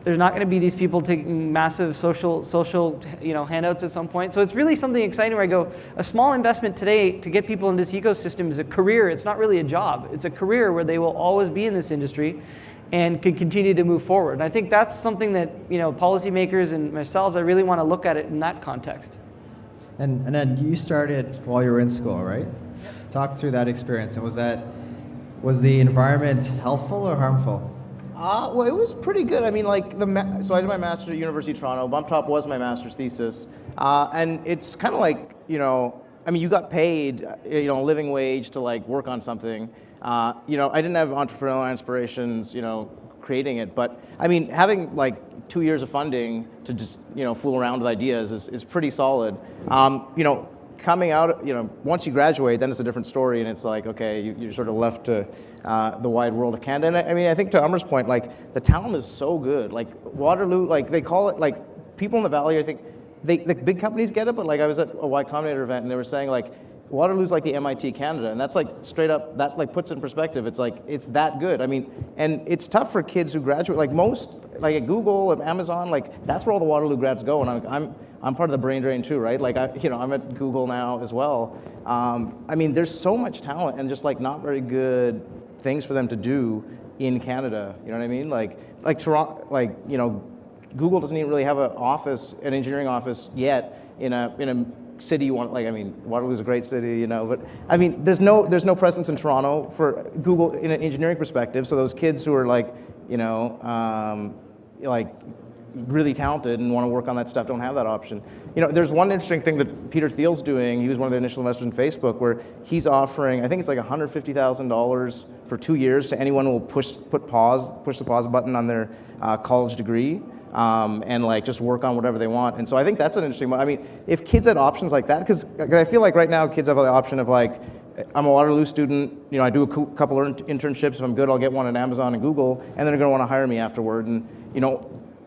[SPEAKER 5] There's not going to be these people taking massive social, you know, handouts at some point. So it's really something exciting where I go, a small investment today to get people in this ecosystem is a career. It's not really a job. It's a career where they will always be in this industry and can continue to move forward. And I think that's something that, you know, policymakers and ourselves, I really want to look at it in that context.
[SPEAKER 2] And then you started while you were in school, right? Yep. Talk through that experience. And was the environment helpful or harmful?
[SPEAKER 3] Well, it was pretty good. I mean, like, so I did my master's at University of Toronto. Bump Top was my master's thesis. And it's kind of like, you know, I mean, you got paid, you know, a living wage to like work on something. You know, I didn't have entrepreneurial inspirations, you know, creating it. But I mean, having like 2 years of funding to just fool around with ideas is pretty solid. Coming out, once you graduate, then it's a different story, and it's like, okay, you're sort of left to the wide world of Canada. And I think to Amar's point, like the talent is so good. Like Waterloo, like they call it, like people in the Valley, I think the big companies get it, but like I was at a Y Combinator event and they were saying like Waterloo's like the MIT Canada, and that's like straight up, that like puts it in perspective. It's like, it's that good. I mean, and it's tough for kids who graduate, like most, like at Google and Amazon, like that's where all the Waterloo grads go, and I'm part of the brain drain too, right? Like I'm at Google now as well. I mean, there's so much talent and just like not very good things for them to do in Canada. You know what I mean? Like Toronto, Google doesn't even really have an engineering office yet in a city you want. Like, I mean, Waterloo's a great city, but I mean, there's no presence in Toronto for Google in an engineering perspective. So those kids who are like really talented and want to work on that stuff don't have that option. There's one interesting thing that Peter Thiel's doing. He was one of the initial investors in Facebook, where he's offering, I think it's like $150,000 for 2 years to anyone who will push the pause button on their college degree. And like just work on whatever they want. And so I think that's an interesting one. I mean, if kids had options like that, because I feel like right now kids have the option of like, I'm a Waterloo student, I do a couple of internships. If I'm good, I'll get one at Amazon and Google, and then they're going to want to hire me afterward. And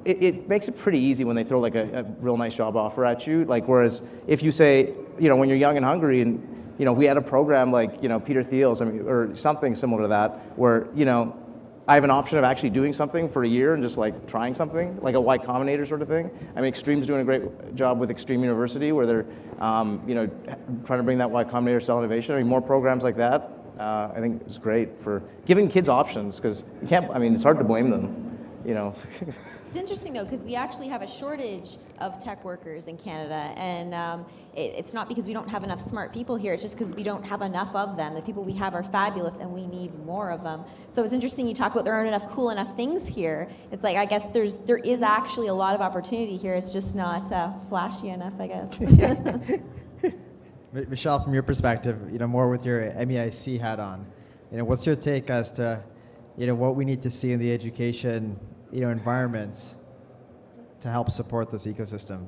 [SPEAKER 3] it makes it pretty easy when they throw like a real nice job offer at you. Like, whereas if you say, when you're young and hungry, and we had a program like Peter Thiel's, or something similar to that, where I have an option of actually doing something for a year and just like trying something, like a Y Combinator sort of thing. I mean, Extreme's doing a great job with Extreme University, where they're, trying to bring that Y Combinator style innovation. I mean, more programs like that, I think is great for giving kids options, because you can't. I mean, it's hard to blame them,
[SPEAKER 6] It's interesting though, because we actually have a shortage of tech workers in Canada, and it's not because we don't have enough smart people here, it's just because we don't have enough of them. The people we have are fabulous, and we need more of them. So it's interesting you talk about there aren't enough cool enough things here. It's like, I guess there is actually a lot of opportunity here, it's just not flashy enough, I guess.
[SPEAKER 2] Michele, from your perspective, more with your MEIC hat on, what's your take as to, what we need to see in the education environments to help support this ecosystem?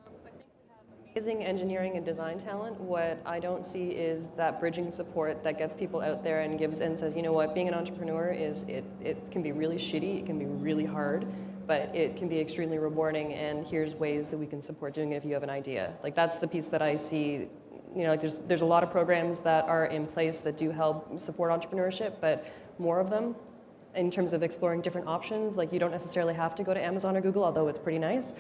[SPEAKER 4] I think we have amazing engineering and design talent. What I don't see is that bridging support that gets people out there and says, being an entrepreneur it can be really shitty, it can be really hard, but it can be extremely rewarding, and here's ways that we can support doing it if you have an idea. Like, that's the piece that I see. There's a lot of programs that are in place that do help support entrepreneurship, but more of them in terms of exploring different options. Like, you don't necessarily have to go to Amazon or Google, although it's pretty nice.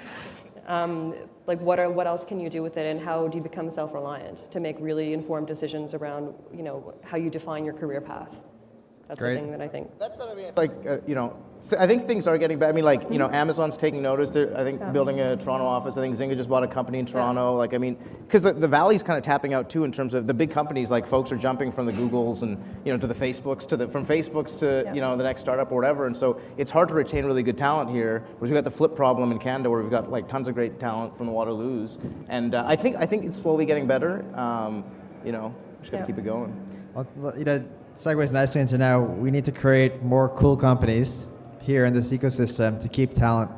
[SPEAKER 4] Like, what else can you do with it, and how do you become self-reliant to make really informed decisions around, how you define your career path? That's
[SPEAKER 2] Great.
[SPEAKER 4] the thing that I think.
[SPEAKER 3] That's what I mean. Like, I think things are getting better. I mean, like, Amazon's taking notice. They're, I think, building a Toronto office. I think Zynga just bought a company in Toronto. Yeah. Like, I mean, because the Valley's kind of tapping out too in terms of the big companies. Like, folks are jumping from the Googles and to the Facebooks from Facebooks to the next startup or whatever. And so it's hard to retain really good talent here. Whereas we've got the flip problem in Canada, where we've got like tons of great talent from the Waterloos. And I think it's slowly getting better. Just gotta keep it going.
[SPEAKER 2] Well, segues nicely into now, we need to create more cool companies here in this ecosystem to keep talent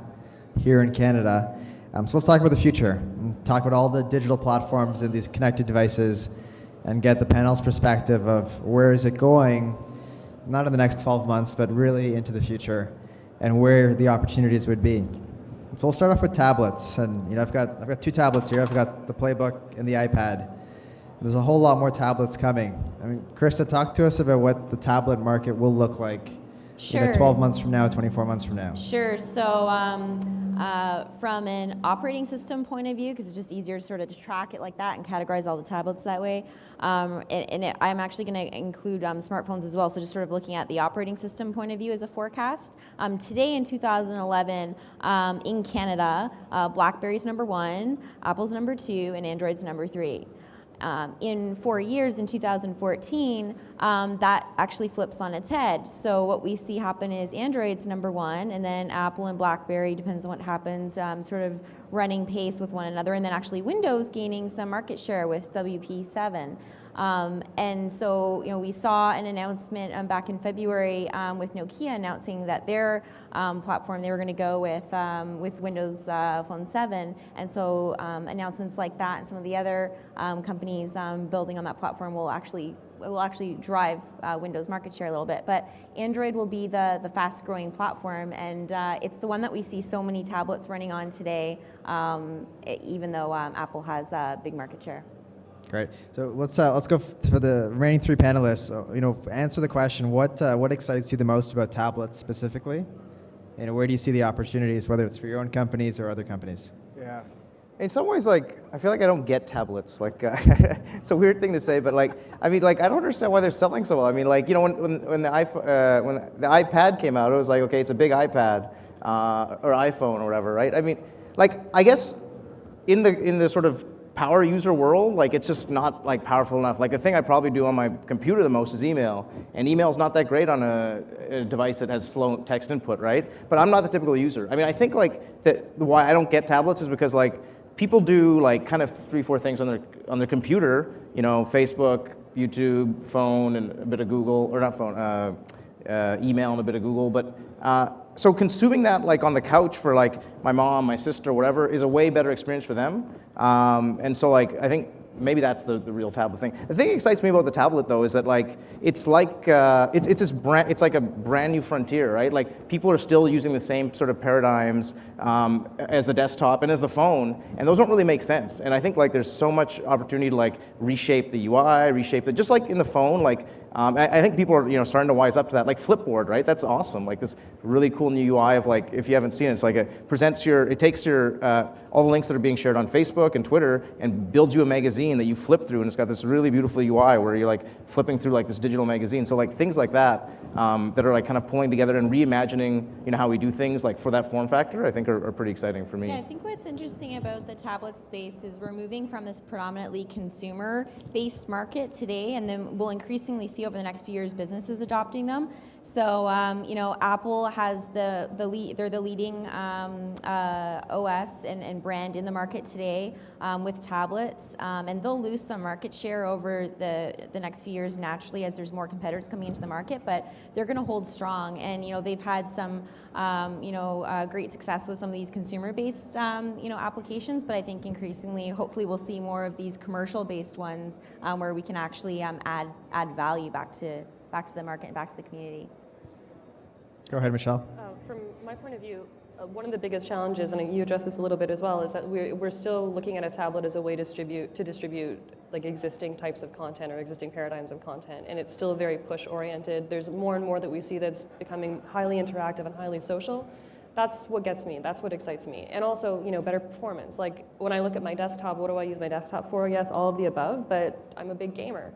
[SPEAKER 2] here in Canada. So let's talk about the future, and talk about all the digital platforms and these connected devices, and get the panel's perspective of where is it going, not in the next 12 months, but really into the future, and where the opportunities would be. So we'll start off with tablets, and I've got two tablets here. I've got the Playbook and the iPad. There's a whole lot more tablets coming. I mean, Krista, talk to us about what the tablet market will look like.
[SPEAKER 6] Sure.
[SPEAKER 2] 12 months from now, 24 months from now.
[SPEAKER 6] Sure. So from an operating system point of view, because it's just easier to sort of track it like that and categorize all the tablets that way, I'm actually going to include smartphones as well, so just sort of looking at the operating system point of view as a forecast. Today in 2011, in Canada, BlackBerry's number 1, Apple's number 2, and Android's number 3. In 4 years, in 2014, that actually flips on its head. So what we see happen is Android's number 1, and then Apple and BlackBerry, depends on what happens, sort of running pace with one another, and then actually Windows gaining some market share with WP7. And so, we saw an announcement back in February with Nokia announcing that their platform, they were going to go with Windows Phone 7. And so announcements like that and some of the other companies building on that platform will actually drive Windows market share a little bit. But Android will be the fast-growing platform, and it's the one that we see so many tablets running on today, even though Apple has a big market share.
[SPEAKER 2] Great. So let's go for the remaining three panelists. Answer the question: what excites you the most about tablets specifically? Where do you see the opportunities, whether it's for your own companies or other companies?
[SPEAKER 3] Yeah. In some ways, I feel like I don't get tablets. It's a weird thing to say, but I don't understand why they're selling so well. When the iPad came out, it was like, okay, it's a big iPad or iPhone or whatever, right? I guess in the sort of power user world, it's just not powerful enough. The thing I probably do on my computer the most is email, and email's not that great on a device that has slow text input, right? But I'm not the typical user. I think that why I don't get tablets is because people do kind of 3-4 things on their computer, Facebook, YouTube, phone, and a bit of Google, or not phone, email and a bit of Google. But so consuming that on the couch for my mom, my sister, whatever, is a way better experience for them. And so I think maybe that's the real tablet thing. The thing that excites me about the tablet though is that it's like a brand new frontier, right? People are still using the same sort of paradigms as the desktop and as the phone, and those don't really make sense. And I think there's so much opportunity to reshape the UI, reshape it, just like in the phone. I think people are starting to wise up to that. Flipboard, right? That's awesome. This really cool new UI of if you haven't seen it, it's it takes your all the links that are being shared on Facebook and Twitter and builds you a magazine that you flip through, and it's got this really beautiful UI where you're flipping through this digital magazine. So things like that that are kind of pulling together and reimagining how we do things for that form factor, I think are pretty exciting for me.
[SPEAKER 6] Yeah, I think what's interesting about the tablet space is we're moving from this predominantly consumer-based market today, and then we'll increasingly see over the next few years businesses adopting them. So Apple has they're the leading OS and brand in the market today with tablets, and they'll lose some market share over the next few years naturally as there's more competitors coming into the market, but they're going to hold strong. And they've had some great success with some of these consumer-based applications, but I think increasingly, hopefully, we'll see more of these commercial-based ones where we can actually add value back to the market and back to the community.
[SPEAKER 2] Go ahead, Michele.
[SPEAKER 4] From my point of view, one of the biggest challenges, and you addressed this a little bit as well, is that we're still looking at a tablet as a way to distribute existing types of content or existing paradigms of content, and it's still very push-oriented. There's more and more that we see that's becoming highly interactive and highly social. That's what gets me. That's what excites me. And also, better performance. When I look at my desktop, what do I use my desktop for? Yes, all of the above, but I'm a big gamer.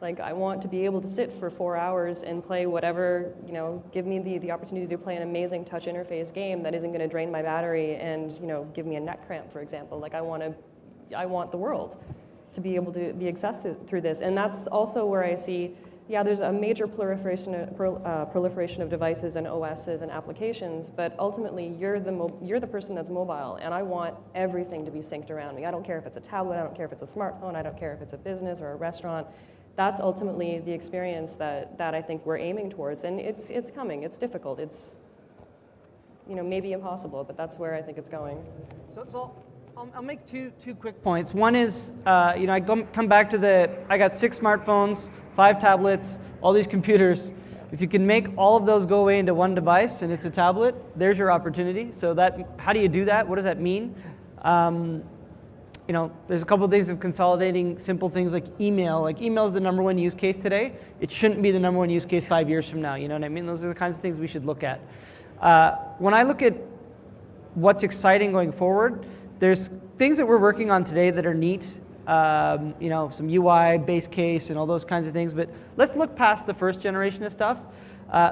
[SPEAKER 4] I want to be able to sit for 4 hours and play whatever, give me the opportunity to play an amazing touch interface game that isn't going to drain my battery and, give me a neck cramp, for example. I want the world to be able to be accessed through this. And that's also where I see, there's a major proliferation of devices and OSs and applications, but ultimately you're the person that's mobile, and I want everything to be synced around me. I don't care if it's a tablet, I don't care if it's a smartphone, I don't care if it's a business or a restaurant. That's ultimately the experience that I think we're aiming towards, and it's coming. It's difficult. It's maybe impossible, but that's where I think it's going.
[SPEAKER 5] So I'll make two quick points. One is I come back to I got 6 smartphones, 5 tablets, all these computers. If you can make all of those go away into one device and it's a tablet, there's your opportunity. So how do you do that? What does that mean? There's a couple of things of consolidating simple things like email. Email is the #1 use case today. It shouldn't be the #1 use case 5 years from now. You know what I mean? Those are the kinds of things we should look at. When I look at what's exciting going forward, there's things that we're working on today that are neat. Some UI, base case, and all those kinds of things. But let's look past the first generation of stuff.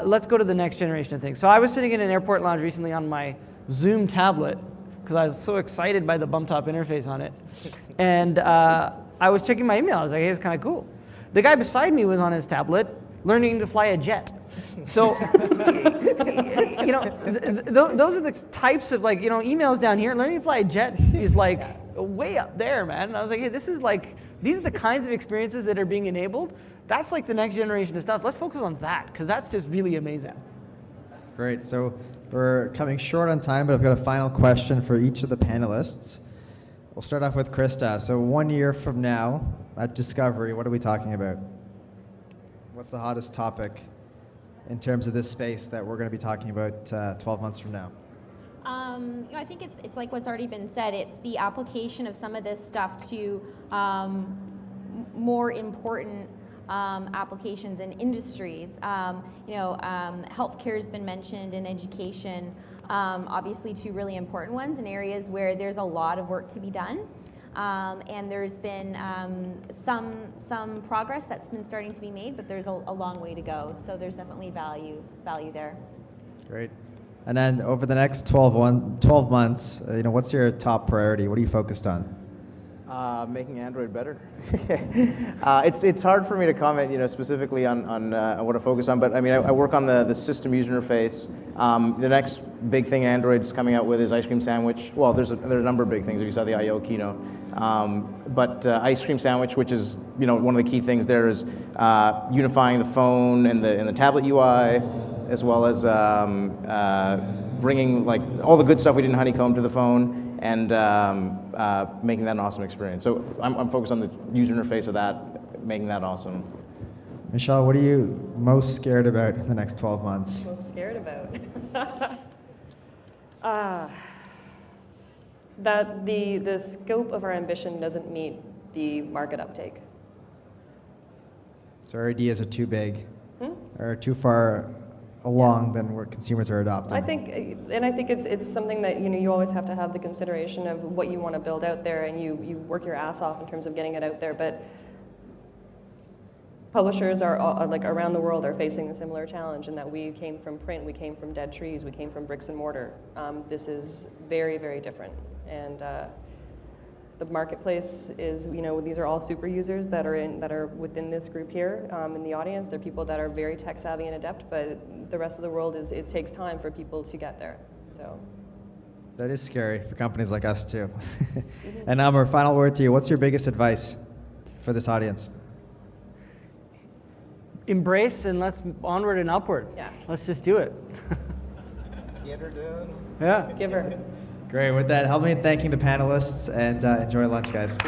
[SPEAKER 5] Let's go to the next generation of things. So I was sitting in an airport lounge recently on my Zoom tablet because I was so excited by the bump top interface on it. And I was checking my email. I was like, hey, it's kind of cool. The guy beside me was on his tablet learning to fly a jet. So, those are the types of emails down here. Learning to fly a jet is way up there, man. And I was like, hey, this is these are the kinds of experiences that are being enabled. That's like the next generation of stuff. Let's focus on that, because that's just really amazing.
[SPEAKER 2] Great. So we're coming short on time, but I've got a final question for each of the panelists. We'll start off with Krista. So 1 year from now, at Discovery, what are we talking about? What's the hottest topic in terms of this space that we're going to be talking about 12 months from now?
[SPEAKER 6] I think it's like what's already been said. It's the application of some of this stuff to more important applications in industries. Healthcare has been mentioned, and education, obviously two really important ones in areas where there's a lot of work to be done. And there's been some progress that's been starting to be made, but there's a long way to go. So there's definitely value there.
[SPEAKER 2] Great. And then over the next 12 months, what's your top priority? What are you focused on?
[SPEAKER 3] Making Android better. It's hard for me to comment, specifically on what to focus on. But I mean, I work on the system user interface. The next big thing Android's coming out with is Ice Cream Sandwich. Well, there's a number of big things if you saw the I/O keynote. But Ice Cream Sandwich, which is one of the key things there, is unifying the phone and the tablet UI, as well as bringing like all the good stuff we did in Honeycomb to the phone, and making that an awesome experience. So I'm focused on the user interface of that, making that awesome.
[SPEAKER 2] Michele, what are you most scared about in the next 12 months?
[SPEAKER 4] Most scared about? That the scope of our ambition doesn't meet the market uptake.
[SPEAKER 2] So our ideas are too big, or too far along than where consumers are adopting.
[SPEAKER 4] I think it's something that you always have to have the consideration of what you want to build out there, and you work your ass off in terms of getting it out there. But publishers are like around the world are facing a similar challenge, in that we came from print, we came from dead trees, we came from bricks and mortar. This is very, very different, and the marketplace is, these are all super users that are within this group here in the audience. They're people that are very tech savvy and adept, but the rest of the world it takes time for people to get there. So
[SPEAKER 2] that is scary for companies like us too. And now our final word to you. What's your biggest advice for this audience?
[SPEAKER 5] Embrace, and let's onward and upward.
[SPEAKER 4] Yeah.
[SPEAKER 5] Let's just do it.
[SPEAKER 3] Get her done.
[SPEAKER 5] Yeah.
[SPEAKER 4] give her.
[SPEAKER 2] Great. With that, help me in thanking the panelists, and enjoy lunch, guys.